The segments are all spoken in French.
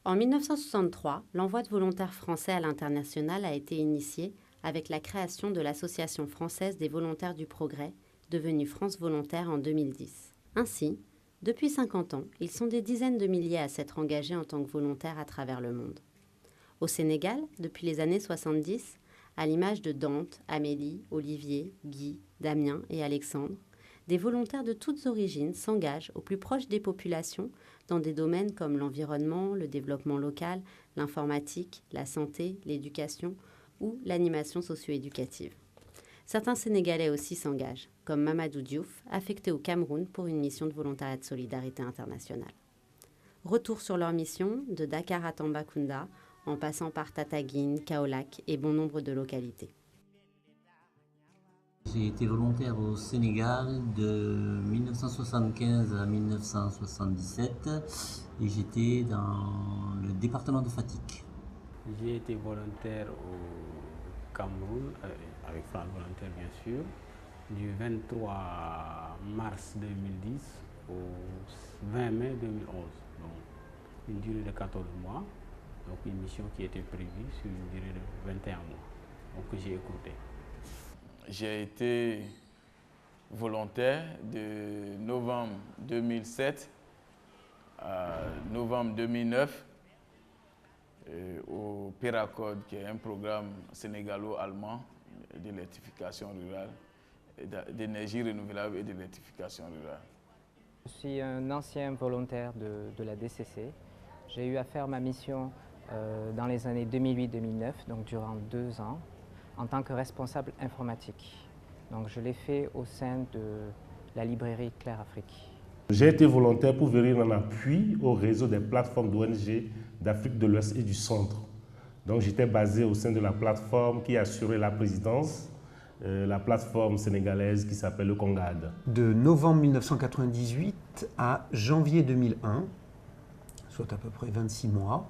En 1963, l'envoi de volontaires français à l'international a été initié avec la création de l'Association française des volontaires du progrès, devenue France Volontaire en 2010. Ainsi, depuis 50 ans, ils sont des dizaines de milliers à s'être engagés en tant que volontaires à travers le monde. Au Sénégal, depuis les années 70, à l'image de Dante, Amélie, Olivier, Guy, Damien et Alexandre, des volontaires de toutes origines s'engagent au plus proche des populations dans des domaines comme l'environnement, le développement local, l'informatique, la santé, l'éducation ou l'animation socio-éducative. Certains Sénégalais aussi s'engagent, comme Mamadou Diouf, affecté au Cameroun pour une mission de volontariat de solidarité internationale. Retour sur leur mission, de Dakar à Tambacounda, en passant par Tataguine, Kaolack et bon nombre de localités. J'ai été volontaire au Sénégal de 1975 à 1977 et j'étais dans le département de Fatick. J'ai été volontaire au Cameroun, avec France Volontaire bien sûr, du 23 mars 2010 au 20 mai 2011. Donc une durée de 14 mois, donc une mission qui était prévue sur une durée de 21 mois, donc que j'ai écourtée. J'ai été volontaire de novembre 2007 à novembre 2009 au PERACOD, qui est un programme sénégalo-allemand d'électrification rurale, d'énergie renouvelable et d'électrification rurale. Je suis un ancien volontaire de la DCC. J'ai eu à faire ma mission dans les années 2008-2009, donc durant 2 ans, en tant que responsable informatique. Donc je l'ai fait au sein de la librairie Claire Afrique. J'ai été volontaire pour venir en appui au réseau des plateformes d'ONG d'Afrique de l'Ouest et du Centre. Donc j'étais basé au sein de la plateforme qui assurait la présidence, la plateforme sénégalaise qui s'appelle le CONGAD. De novembre 1998 à janvier 2001, soit à peu près 26 mois,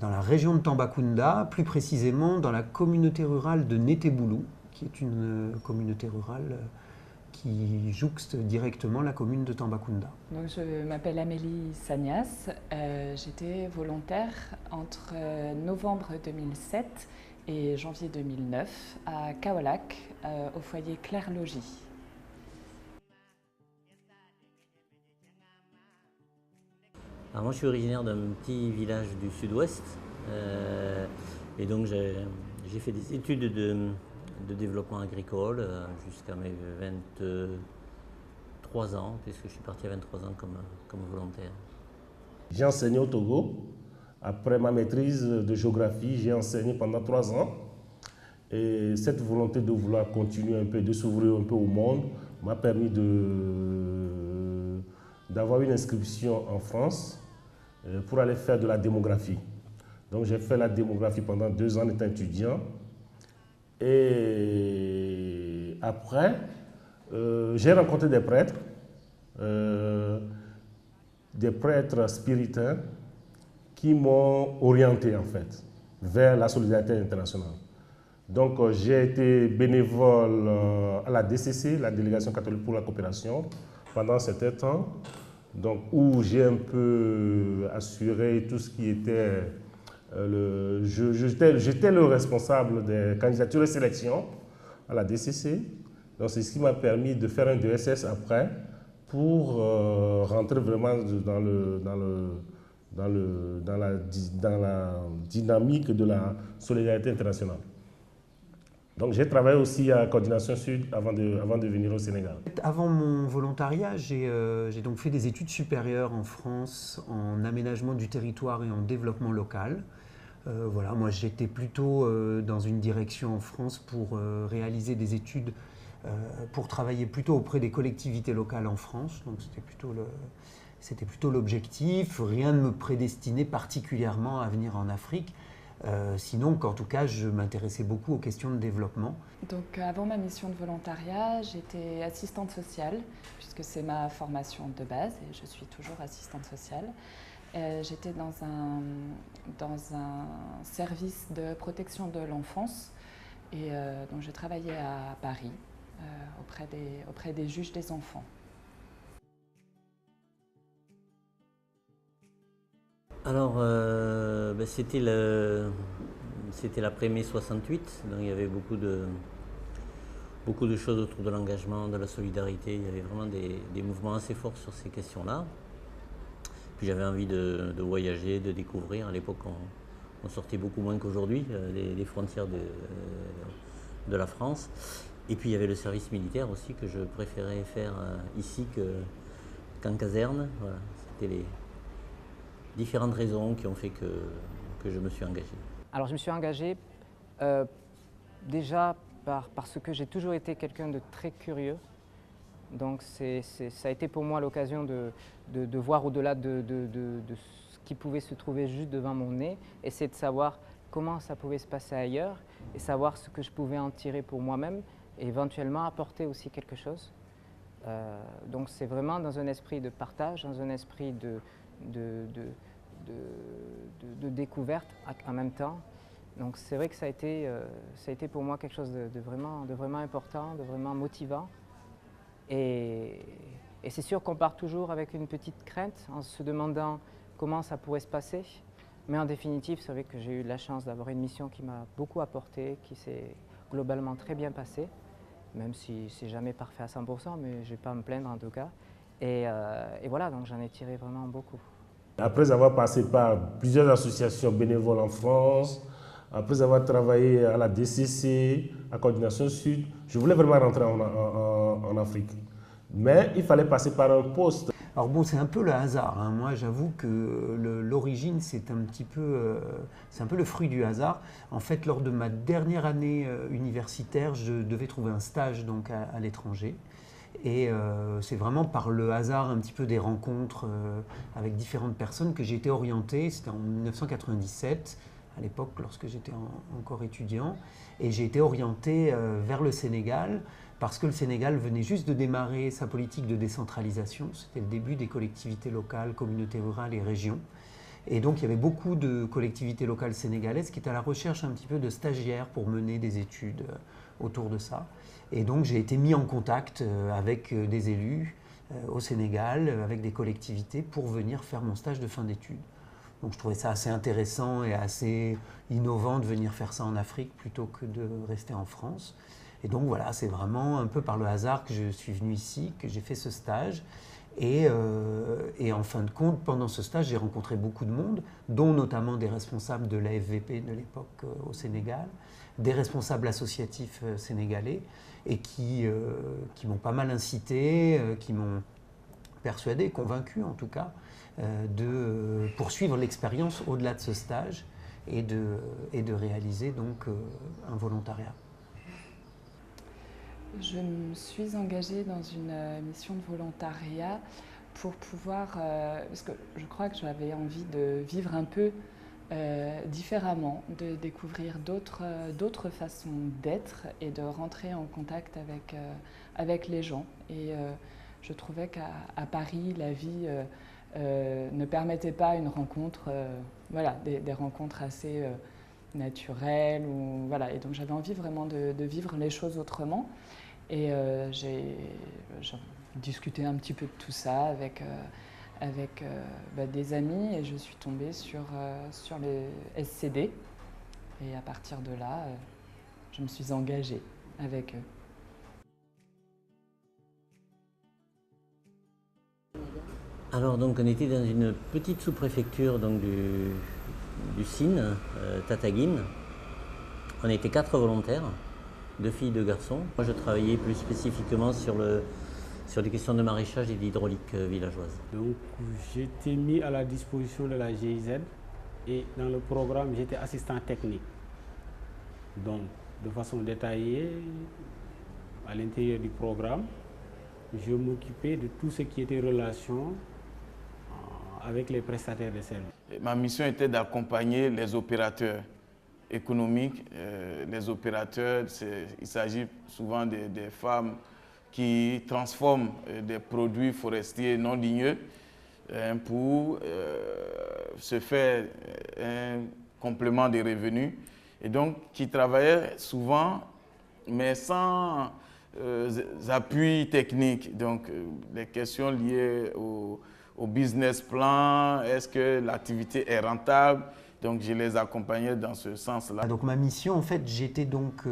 dans la région de Tambacounda, plus précisément dans la communauté rurale de Neteboulou, qui est une communauté rurale qui jouxte directement la commune de Tambacounda. Donc, je m'appelle Amélie Sagnas, j'étais volontaire entre novembre 2007 et janvier 2009 à Kaolack, au foyer Claire Logis. Alors moi je suis originaire d'un petit village du sud-ouest et donc j'ai fait des études de développement agricole jusqu'à mes 23 ans, puisque je suis parti à 23 ans comme volontaire. J'ai enseigné au Togo. Après ma maîtrise de géographie, j'ai enseigné pendant 3 ans. Et cette volonté de vouloir continuer un peu, de s'ouvrir un peu au monde, m'a permis d'avoir une inscription en France pour aller faire de la démographie. Donc j'ai fait la démographie pendant 2 ans en étant étudiant. Et après, j'ai rencontré des prêtres spiritains qui m'ont orienté en fait vers la solidarité internationale. Donc j'ai été bénévole à la DCC, la Délégation catholique pour la coopération, pendant un certain temps, donc, où j'ai un peu assuré tout ce qui était... J'étais le responsable des candidatures et sélections à la DCC. Donc c'est ce qui m'a permis de faire un DSS après pour rentrer vraiment dans la dynamique de la solidarité internationale. Donc j'ai travaillé aussi à Coordination Sud avant de venir au Sénégal. Avant mon volontariat, j'ai donc fait des études supérieures en France en aménagement du territoire et en développement local. Voilà, moi j'étais plutôt dans une direction en France pour réaliser des études, pour travailler plutôt auprès des collectivités locales en France. Donc c'était plutôt l'objectif. Rien ne me prédestinait particulièrement à venir en Afrique. Sinon qu'en tout cas, je m'intéressais beaucoup aux questions de développement. Donc avant ma mission de volontariat, j'étais assistante sociale, puisque c'est ma formation de base et je suis toujours assistante sociale. J'étais dans un service de protection de l'enfance et donc je travaillais à Paris auprès des juges des enfants. Alors, c'était l'après-mai 68, donc il y avait beaucoup de choses autour de l'engagement, de la solidarité. Il y avait vraiment des mouvements assez forts sur ces questions-là. Puis j'avais envie de voyager, de découvrir. À l'époque, on sortait beaucoup moins qu'aujourd'hui des frontières de la France. Et puis il y avait le service militaire aussi que je préférais faire ici qu'en caserne. Voilà, c'était les différentes raisons qui ont fait que je me suis engagé. Alors je me suis engagé déjà parce que j'ai toujours été quelqu'un de très curieux. Donc ça a été pour moi l'occasion de voir au-delà de ce qui pouvait se trouver juste devant mon nez, essayer de savoir comment ça pouvait se passer ailleurs et savoir ce que je pouvais en tirer pour moi-même et éventuellement apporter aussi quelque chose. Donc c'est vraiment dans un esprit de partage, dans un esprit de découverte en même temps. Donc c'est vrai que ça a été pour moi quelque chose de vraiment important, de vraiment motivant. Et c'est sûr qu'on part toujours avec une petite crainte en se demandant comment ça pourrait se passer. Mais en définitive, c'est vrai que j'ai eu la chance d'avoir une mission qui m'a beaucoup apporté, qui s'est globalement très bien passée, même si c'est jamais parfait à 100%, mais je ne vais pas me plaindre en tout cas. Et voilà, donc j'en ai tiré vraiment beaucoup. Après avoir passé par plusieurs associations bénévoles en France, après avoir travaillé à la DCC, à Coordination Sud, je voulais vraiment rentrer en Afrique. Mais il fallait passer par un poste. Alors bon, c'est un peu le hasard, hein. Moi, j'avoue que l'origine, c'est un peu le fruit du hasard. En fait, lors de ma dernière année universitaire, je devais trouver un stage donc à l'étranger. Et c'est vraiment par le hasard un petit peu des rencontres avec différentes personnes que j'ai été orienté. C'était en 1997, à l'époque, lorsque j'étais encore étudiant. Et j'ai été orienté vers le Sénégal parce que le Sénégal venait juste de démarrer sa politique de décentralisation. C'était le début des collectivités locales, communautés rurales et régions. Et donc il y avait beaucoup de collectivités locales sénégalaises qui étaient à la recherche un petit peu de stagiaires pour mener des études autour de ça. Et donc j'ai été mis en contact avec des élus au Sénégal, avec des collectivités pour venir faire mon stage de fin d'études. Donc je trouvais ça assez intéressant et assez innovant de venir faire ça en Afrique plutôt que de rester en France. Et donc voilà, c'est vraiment un peu par le hasard que je suis venu ici, que j'ai fait ce stage. Et en fin de compte, pendant ce stage, j'ai rencontré beaucoup de monde, dont notamment des responsables de l'AFVP de l'époque au Sénégal, des responsables associatifs sénégalais, et qui m'ont pas mal incité, qui m'ont persuadé, convaincu en tout cas, de poursuivre l'expérience au-delà de ce stage et de réaliser donc un volontariat. Je me suis engagée dans une mission de volontariat pour pouvoir, parce que je crois que j'avais envie de vivre un peu différemment, de découvrir d'autres façons d'être et de rentrer en contact avec les gens. Et je trouvais qu'à Paris, la vie ne permettait pas une rencontre, des rencontres assez naturelles. Voilà. Et donc j'avais envie vraiment de vivre les choses autrement. Et j'ai discuté un petit peu de tout ça avec des amis et je suis tombée sur les SCD. Et à partir de là, je me suis engagée avec eux. Alors donc on était dans une petite sous-préfecture donc, du Sine, Tataguine. On était 4 volontaires. 2 filles, 2 garçons. Moi, je travaillais plus spécifiquement sur les questions de maraîchage et d'hydraulique villageoise. Donc, j'étais mis à la disposition de la GIZ et dans le programme, j'étais assistant technique. Donc, de façon détaillée, à l'intérieur du programme, je m'occupais de tout ce qui était relation avec les prestataires de services. Ma mission était d'accompagner les opérateurs économiques. Les opérateurs, il s'agit souvent des femmes qui transforment des produits forestiers non ligneux pour se faire un complément des revenus et donc qui travaillaient souvent mais sans appui technique. Donc les questions liées au business plan, est-ce que l'activité est rentable? Donc je les accompagnais dans ce sens-là. Donc ma mission, en fait, j'étais donc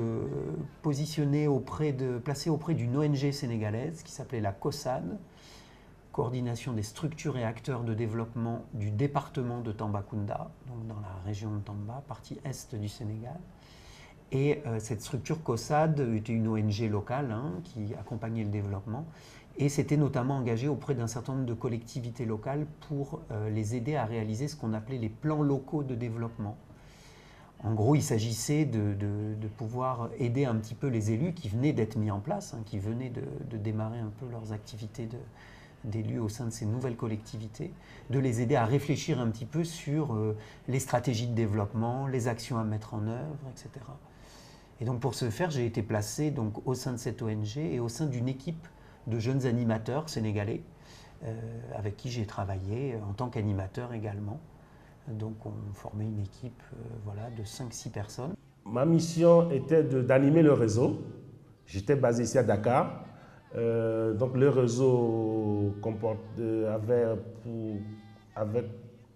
placé auprès d'une ONG sénégalaise qui s'appelait la COSAD, Coordination des structures et acteurs de développement du département de Tambacounda, donc dans la région de Tamba, partie est du Sénégal. Et cette structure COSAD était une ONG locale qui accompagnait le développement et s'était notamment engagée auprès d'un certain nombre de collectivités locales pour les aider à réaliser ce qu'on appelait les plans locaux de développement. En gros, il s'agissait de pouvoir aider un petit peu les élus qui venaient d'être mis en place, qui venaient de démarrer un peu leurs activités d'élus au sein de ces nouvelles collectivités, de les aider à réfléchir un petit peu sur les stratégies de développement, les actions à mettre en œuvre, etc. Et donc pour ce faire, j'ai été placé donc, au sein de cette ONG et au sein d'une équipe de jeunes animateurs sénégalais avec qui j'ai travaillé en tant qu'animateur également. Donc on formait une équipe voilà, de 5-6 personnes. Ma mission était d'animer le réseau. J'étais basé ici à Dakar. Donc le réseau avait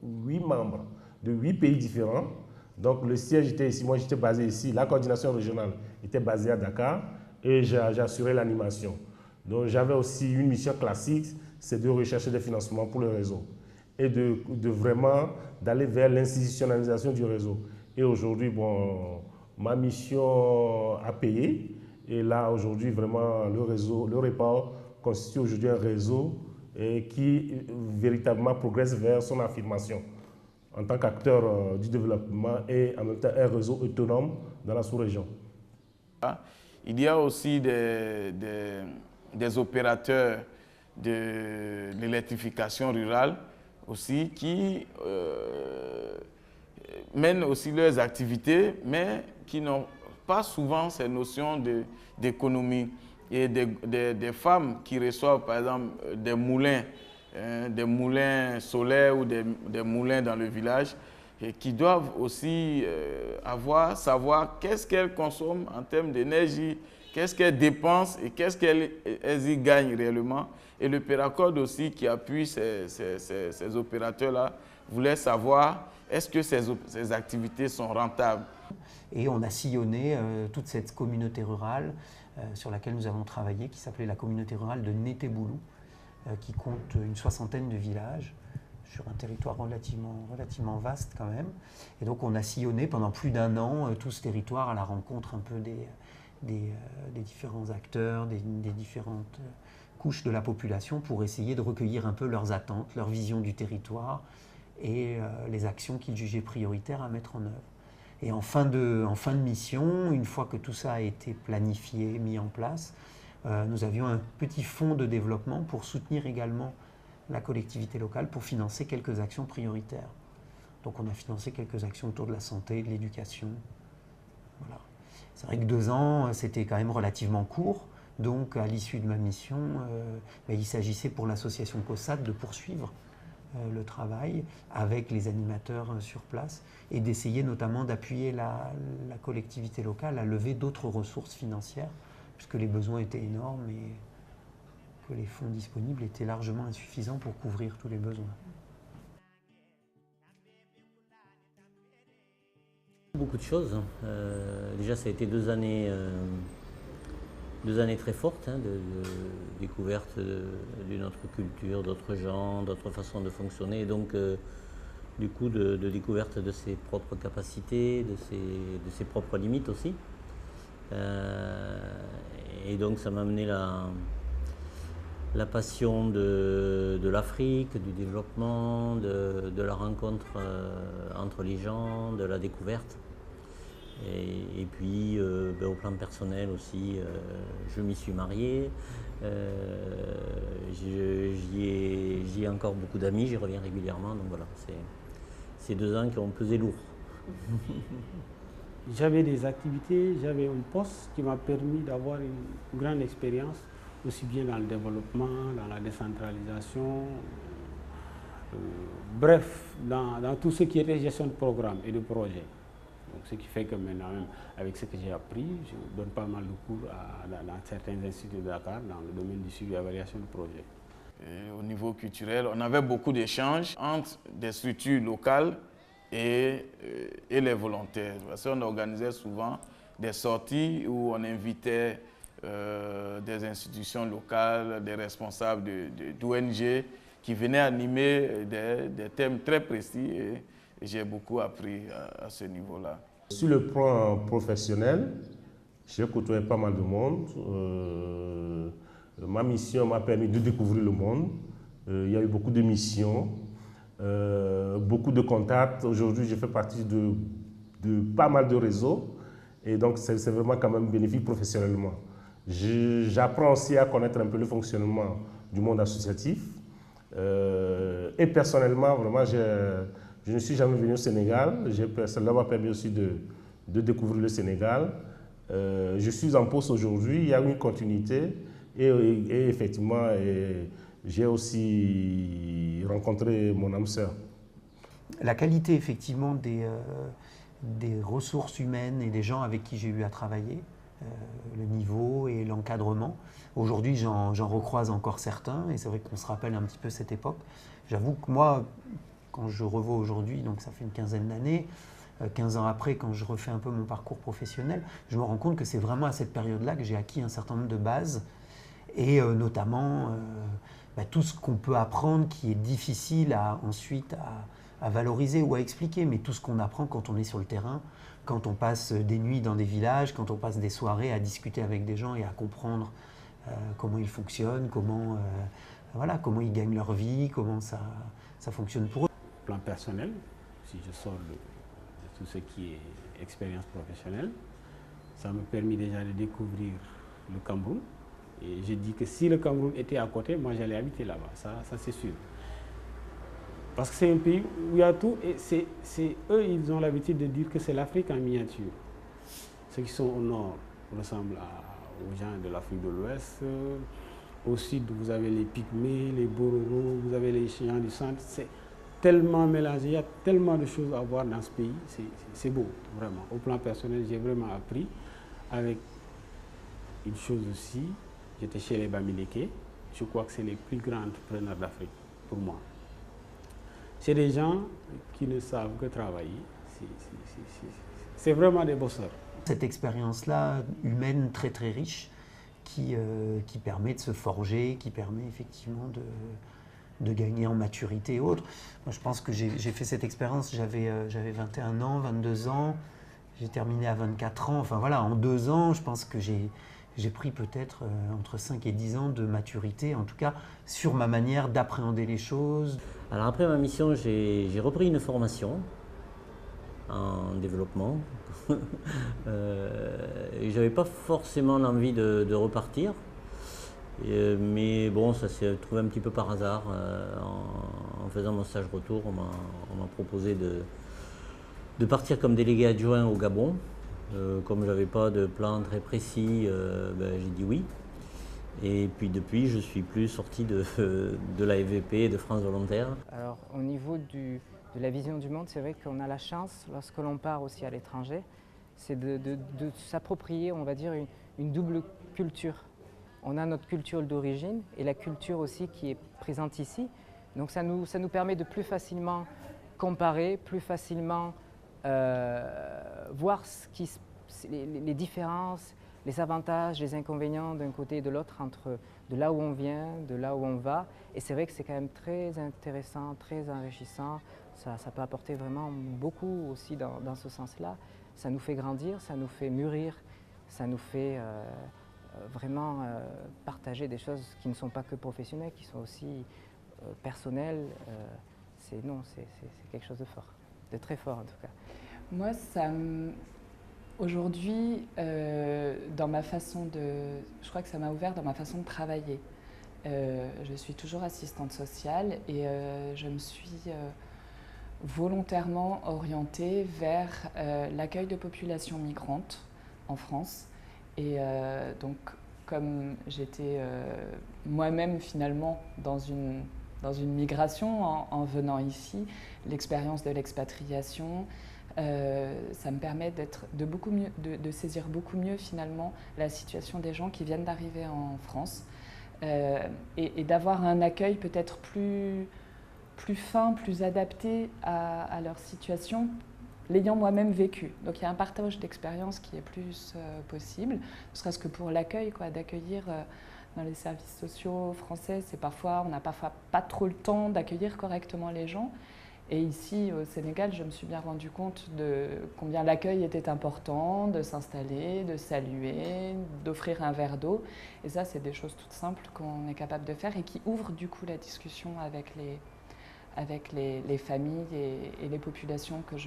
8 membres de 8 pays différents. Donc le siège était ici, moi j'étais basé ici. La coordination régionale était basée à Dakar et j'assurais l'animation. Donc j'avais aussi une mission classique, c'est de rechercher des financements pour le réseau et de vraiment d'aller vers l'institutionnalisation du réseau. Et aujourd'hui, bon, ma mission a payé. Et là, aujourd'hui, vraiment, le réseau, le Report constitue aujourd'hui un réseau qui véritablement progresse vers son affirmation en tant qu'acteur du développement et en même temps un réseau autonome dans la sous-région. Il y a aussi des opérateurs de l'électrification rurale aussi qui mènent aussi leurs activités, mais qui n'ont pas souvent ces notions d'économie. Et des femmes qui reçoivent par exemple des moulins solaires ou des moulins dans le village, et qui doivent aussi savoir qu'est-ce qu'elles consomment en termes d'énergie, qu'est-ce qu'elles dépensent et qu'est-ce qu'elles y gagnent réellement. Et le Peracode aussi qui appuie ces opérateurs-là voulait savoir est-ce que ces activités sont rentables. Et on a sillonné toute cette communauté rurale sur laquelle nous avons travaillé, qui s'appelait la communauté rurale de Nétéboulou, qui compte une 60aine de villages sur un territoire relativement vaste quand même. Et donc on a sillonné pendant plus d'1 an tout ce territoire à la rencontre un peu des différents acteurs, des différentes couches de la population pour essayer de recueillir un peu leurs attentes, leur vision du territoire et les actions qu'ils jugeaient prioritaires à mettre en œuvre. Et en fin de mission, une fois que tout ça a été planifié, mis en place, nous avions un petit fonds de développement pour soutenir également la collectivité locale pour financer quelques actions prioritaires. Donc on a financé quelques actions autour de la santé, de l'éducation. Voilà. C'est vrai que 2 ans, c'était quand même relativement court. Donc à l'issue de ma mission, il s'agissait pour l'association COSAD de poursuivre le travail avec les animateurs sur place et d'essayer notamment d'appuyer la collectivité locale à lever d'autres ressources financières puisque les besoins étaient énormes et que les fonds disponibles étaient largement insuffisants pour couvrir tous les besoins. Beaucoup de choses. Déjà, ça a été 2 années, 2 années très fortes de découverte d'une autre culture, d'autres gens, d'autres façons de fonctionner. Et donc, du coup, de découverte de ses propres capacités, de ses propres limites aussi. Et donc, ça m'a amené la passion de l'Afrique, du développement, de la rencontre entre les gens, de la découverte. Et puis, au plan personnel aussi, je m'y suis marié. J'y ai encore beaucoup d'amis, j'y reviens régulièrement. Donc voilà, c'est 2 ans qui ont pesé lourd. J'avais des activités, j'avais un poste qui m'a permis d'avoir une grande expérience, aussi bien dans le développement, dans la décentralisation. Bref, dans tout ce qui était gestion de programme et de projet. Donc, ce qui fait que maintenant, même avec ce que j'ai appris, je donne pas mal de cours dans certains instituts de Dakar, dans le domaine du suivi et évaluation de projet. Et au niveau culturel, on avait beaucoup d'échanges entre des structures locales et les volontaires. Parce qu'on organisait souvent des sorties où on invitait des institutions locales, des responsables d'ONG qui venaient animer des thèmes très précis et j'ai beaucoup appris à ce niveau-là. Sur le plan professionnel, j'ai côtoyé pas mal de monde. Ma mission m'a permis de découvrir le monde. Il y a eu beaucoup de missions, beaucoup de contacts. Aujourd'hui, je fais partie de pas mal de réseaux et donc c'est vraiment quand même bénéfique professionnellement. J'apprends aussi à connaître un peu le fonctionnement du monde associatif. Et personnellement, vraiment, je ne suis jamais venu au Sénégal. Cela m'a permis aussi de découvrir le Sénégal. Je suis en poste aujourd'hui, il y a une continuité et effectivement, j'ai aussi rencontré mon âme sœur. La qualité effectivement des ressources humaines et des gens avec qui j'ai eu à travailler, le niveau et l'encadrement. Aujourd'hui, j'en recroise encore certains et c'est vrai qu'on se rappelle un petit peu cette époque. J'avoue que moi, quand je revois aujourd'hui, donc ça fait une quinzaine d'années, 15 ans après, quand je refais un peu mon parcours professionnel, je me rends compte que c'est vraiment à cette période-là que j'ai acquis un certain nombre de bases et notamment tout ce qu'on peut apprendre qui est difficile ensuite à valoriser ou à expliquer, mais tout ce qu'on apprend quand on est sur le terrain, quand on passe des nuits dans des villages, quand on passe des soirées à discuter avec des gens et à comprendre comment ils fonctionnent, comment ils gagnent leur vie, comment ça fonctionne pour eux. Plan personnel, si je sors de tout ce qui est expérience professionnelle, ça m'a permis déjà de découvrir le Cameroun. Et je dis que si le Cameroun était à côté, moi j'allais habiter là-bas, ça c'est sûr. Parce que c'est un pays où il y a tout et eux, ils ont l'habitude de dire que c'est l'Afrique en miniature. Ceux qui sont au nord ressemblent aux gens de l'Afrique de l'Ouest. Au sud, vous avez les Pygmées, les Bororo, vous avez les gens du centre. C'est tellement mélangé, il y a tellement de choses à voir dans ce pays. C'est beau, vraiment. Au plan personnel, j'ai vraiment appris. Avec une chose aussi, j'étais chez les Bamileke. Je crois que c'est les plus grands entrepreneurs d'Afrique, pour moi. C'est des gens qui ne savent que travailler. C'est vraiment des bosseurs. Cette expérience-là, humaine très très riche, qui permet de se forger, qui permet effectivement de gagner en maturité et autres. Moi, je pense que j'ai fait cette expérience, j'avais 21 ans, 22 ans, j'ai terminé à 24 ans. Enfin voilà, en 2 ans, je pense que j'ai pris peut-être entre 5 et 10 ans de maturité, en tout cas sur ma manière d'appréhender les choses. Alors après ma mission, j'ai repris une formation en développement. Et j'avais pas forcément envie de repartir. Mais bon, ça s'est trouvé un petit peu par hasard. En faisant mon stage retour, on m'a proposé de partir comme délégué adjoint au Gabon. Comme je n'avais pas de plan très précis, j'ai dit oui. Et puis depuis, je ne suis plus sorti de l'AFVP et de France Volontaire. Alors au niveau de la vision du monde, c'est vrai qu'on a la chance, lorsque l'on part aussi à l'étranger, c'est de s'approprier, on va dire, une double culture. On a notre culture d'origine et la culture aussi qui est présente ici. Donc ça nous permet de plus facilement comparer, plus facilement voir les différences, les avantages, les inconvénients d'un côté et de l'autre entre de là où on vient, de là où on va. Et c'est vrai que c'est quand même très intéressant, très enrichissant. Ça peut apporter vraiment beaucoup aussi dans ce sens-là. Ça nous fait grandir, ça nous fait mûrir, ça nous fait vraiment partager des choses qui ne sont pas que professionnelles, qui sont aussi personnelles. C'est quelque chose de fort, de très fort en tout cas. Moi, aujourd'hui, dans ma façon je crois que ça m'a ouvert dans ma façon de travailler. Je suis toujours assistante sociale et je me suis volontairement orientée vers l'accueil de populations migrantes en France. Et donc, comme j'étais moi-même finalement dans une dans une migration en venant ici. L'expérience de l'expatriation, ça me permet de saisir beaucoup mieux finalement la situation des gens qui viennent d'arriver en France et d'avoir un accueil peut-être plus fin, plus adapté à leur situation, l'ayant moi-même vécu. Donc il y a un partage d'expérience qui est plus possible, ne serait-ce que pour l'accueil, d'accueillir dans les services sociaux français, on n'a parfois pas trop le temps d'accueillir correctement les gens. Et ici, au Sénégal, je me suis bien rendu compte de combien l'accueil était important, de s'installer, de saluer, d'offrir un verre d'eau. Et ça, c'est des choses toutes simples qu'on est capable de faire et qui ouvrent du coup la discussion avec les familles et les populations que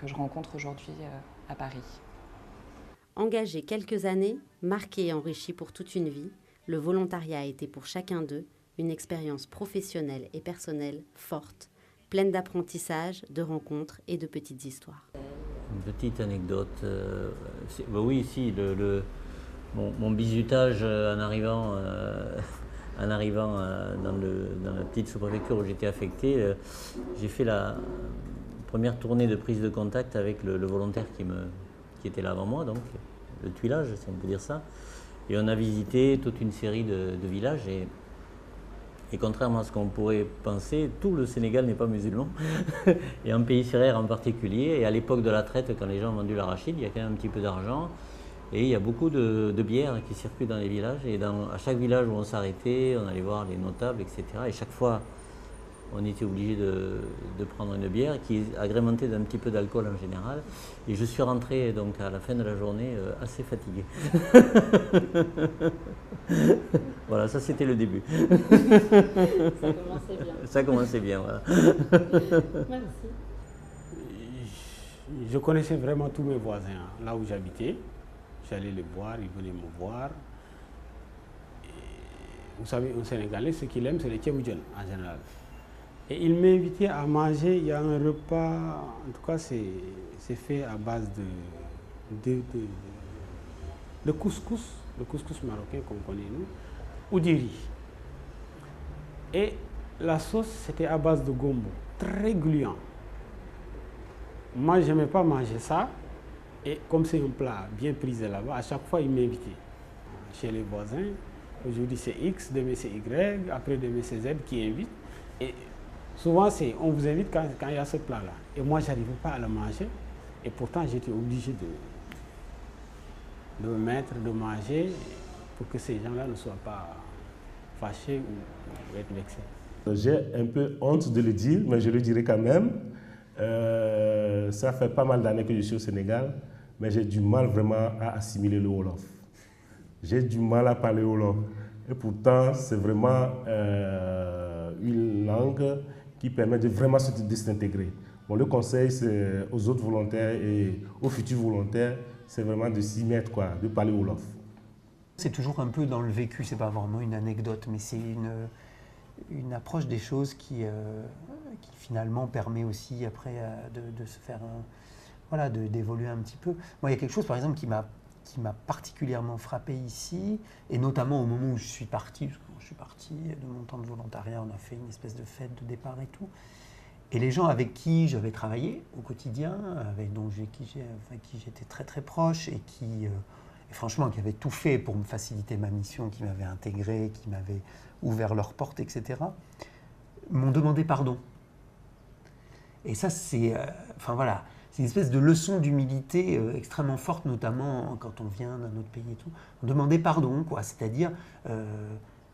je rencontre aujourd'hui à Paris. Engagé quelques années, marqué et enrichi pour toute une vie, le volontariat a été pour chacun d'eux une expérience professionnelle et personnelle forte, pleine d'apprentissage, de rencontres et de petites histoires. Une petite anecdote. Oui, si, mon bizutage en arrivant dans la petite sous-préfecture où j'étais affecté, j'ai fait la première tournée de prise de contact avec le volontaire qui était là avant moi, donc le tuilage, si on peut dire ça. Et on a visité toute une série de villages et contrairement à ce qu'on pourrait penser, tout le Sénégal n'est pas musulman, et en pays sérère en particulier. Et à l'époque de la traite, quand les gens ont vendu l'arachide, il y a quand même un petit peu d'argent. Et il y a beaucoup de bières qui circulent dans les villages. Et à chaque village où on s'arrêtait, on allait voir les notables, etc. Et chaque fois, on était obligé de prendre une bière qui est agrémentée d'un petit peu d'alcool en général. Et je suis rentré donc à la fin de la journée assez fatigué. Voilà, ça c'était le début. Ça commençait bien. Ça commençait bien, voilà. Merci. Je connaissais vraiment tous mes voisins là où j'habitais. J'allais les voir, ils venaient me voir. Et vous savez, un Sénégalais, ce qu'il aime, c'est les tchéboudian en général. Et il m'invitait à manger. Il y a un repas, en tout cas, c'est fait à base de couscous, le couscous marocain comme on connaît nous, ou du riz. Et la sauce, c'était à base de gombo, très gluant. Moi, je n'aimais pas manger ça. Et comme c'est un plat bien prisé là-bas, à chaque fois, il m'invitait chez les voisins. Aujourd'hui, c'est X, demain, c'est Y, après, demain, c'est Z qui invite. Et souvent, on vous invite quand il y a ce plat-là. Et moi, je n'arrivais pas à le manger. Et pourtant, j'étais obligé de me mettre, de manger, pour que ces gens-là ne soient pas fâchés ou être vexés. J'ai un peu honte de le dire, mais je le dirai quand même. Ça fait pas mal d'années que je suis au Sénégal, mais j'ai du mal vraiment à assimiler le Wolof. J'ai du mal à parler Wolof. Et pourtant, c'est vraiment une langue qui permet de vraiment se disintégrer. Bon, le conseil aux autres volontaires et aux futurs volontaires, c'est vraiment de s'y mettre, de parler Wolof. C'est toujours un peu dans le vécu, c'est pas vraiment une anecdote, mais c'est une approche des choses qui finalement permet aussi après de se faire d'évoluer un petit peu. Moi, il y a quelque chose par exemple qui m'a particulièrement frappé ici, et notamment au moment où je suis parti, parce que quand je suis parti de mon temps de volontariat, on a fait une espèce de fête de départ et tout. Et les gens avec qui j'avais travaillé au quotidien, avec qui j'étais très très proche et franchement qui avaient tout fait pour me faciliter ma mission, qui m'avaient intégré, qui m'avaient ouvert leurs portes, etc., m'ont demandé pardon. Et ça, c'est une espèce de leçon d'humilité extrêmement forte, notamment quand on vient d'un autre pays et tout. Demander pardon, c'est-à-dire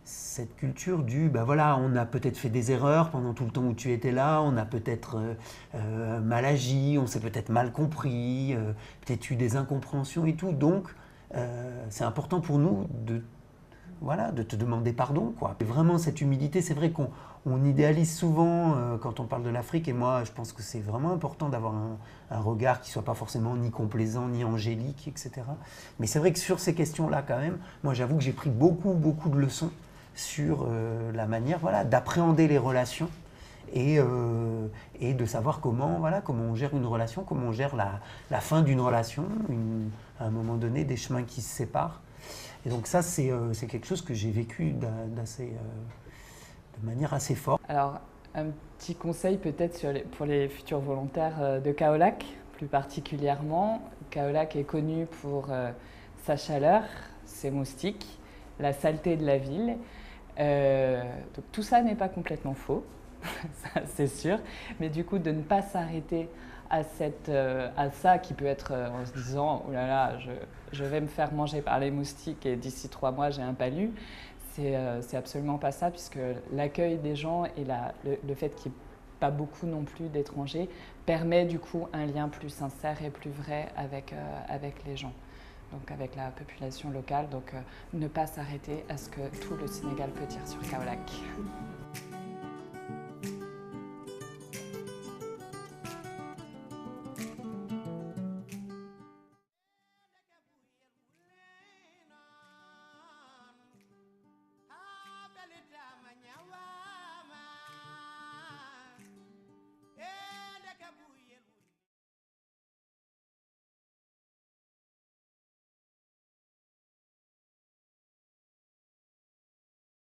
cette culture du, on a peut-être fait des erreurs pendant tout le temps où tu étais là, on a peut-être mal agi, on s'est peut-être mal compris, peut-être eu des incompréhensions et tout. Donc, c'est important pour nous de te demander pardon, Et vraiment, cette humilité, c'est vrai qu'on idéalise souvent quand on parle de l'Afrique, et moi, je pense que c'est vraiment important d'avoir un regard qui ne soit pas forcément ni complaisant, ni angélique, etc. Mais c'est vrai que sur ces questions-là, quand même, moi, j'avoue que j'ai pris beaucoup, beaucoup de leçons sur la manière d'appréhender les relations et de savoir comment on gère une relation, comment on gère la fin d'une relation, à un moment donné, des chemins qui se séparent. Et donc ça, c'est quelque chose que j'ai vécu de manière assez forte. Alors, un petit conseil peut-être pour les futurs volontaires de Kaolack, plus particulièrement. Kaolack est connu pour sa chaleur, ses moustiques, la saleté de la ville. Donc tout ça n'est pas complètement faux, c'est sûr, mais du coup de ne pas s'arrêter à ça qui peut être en se disant « oh là là, je vais me faire manger par les moustiques et d'ici 3 mois j'ai un palu », c'est absolument pas ça, puisque l'accueil des gens et le fait qu'il n'y ait pas beaucoup non plus d'étrangers permet du coup un lien plus sincère et plus vrai avec les gens. Donc avec la population locale, donc ne pas s'arrêter à ce que tout le Sénégal peut dire sur Kaolack.